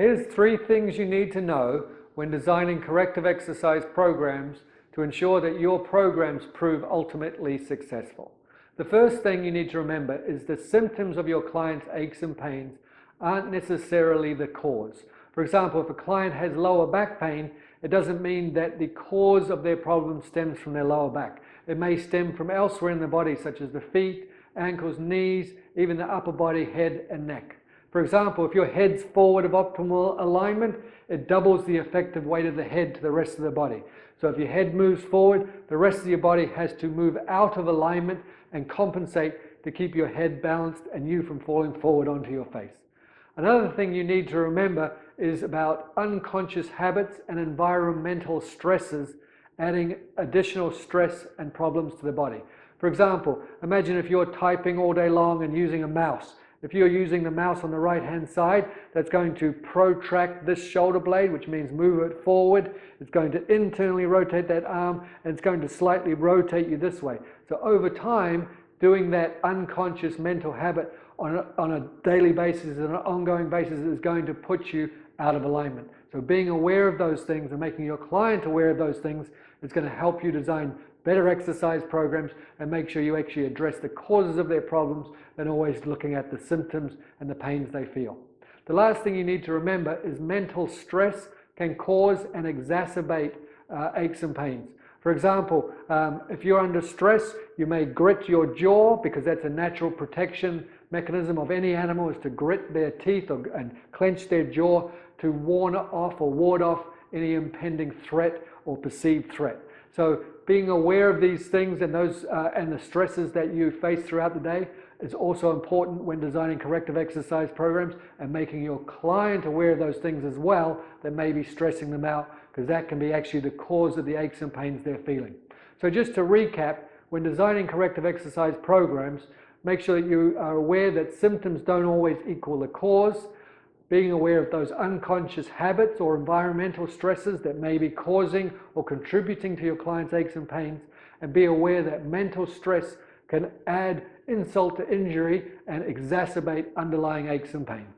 Here's 3 things you need to know when designing corrective exercise programs to ensure that your programs prove ultimately successful. The first thing you need to remember is the symptoms of your client's aches and pains aren't necessarily the cause. For example, if a client has lower back pain, it doesn't mean that the cause of their problem stems from their lower back. It may stem from elsewhere in the body, such as the feet, ankles, knees, even the upper body, head and neck. For example, if your head's forward of optimal alignment, it doubles the effective weight of the head to the rest of the body. So if your head moves forward, the rest of your body has to move out of alignment and compensate to keep your head balanced and you from falling forward onto your face. Another thing you need to remember is about unconscious habits and environmental stresses adding additional stress and problems to the body. For example, imagine if you're typing all day long and using a mouse. If you're using the mouse on the right hand side, that's going to protract this shoulder blade, which means move it forward. It's going to internally rotate that arm, and it's going to slightly rotate you this way. So over time, doing that unconscious mental habit on a daily basis and an ongoing basis is going to put you out of alignment. So being aware of those things and making your client aware of those things is going to help you design better exercise programs and make sure you actually address the causes of their problems than always looking at the symptoms and the pains they feel. The last thing you need to remember is mental stress can cause and exacerbate aches and pains. For example, if you're under stress, you may grit your jaw because that's a natural protection mechanism of any animal, is to grit their teeth and clench their jaw to ward off any impending threat or perceived threat. So being aware of these things and the stresses that you face throughout the day is also important when designing corrective exercise programs, and making your client aware of those things as well that may be stressing them out, because that can be actually the cause of the aches and pains they're feeling. So just to recap, when designing corrective exercise programs, make sure that you are aware that symptoms don't always equal the cause, being aware of those unconscious habits or environmental stresses that may be causing or contributing to your client's aches and pains, and be aware that mental stress can add insult to injury and exacerbate underlying aches and pains.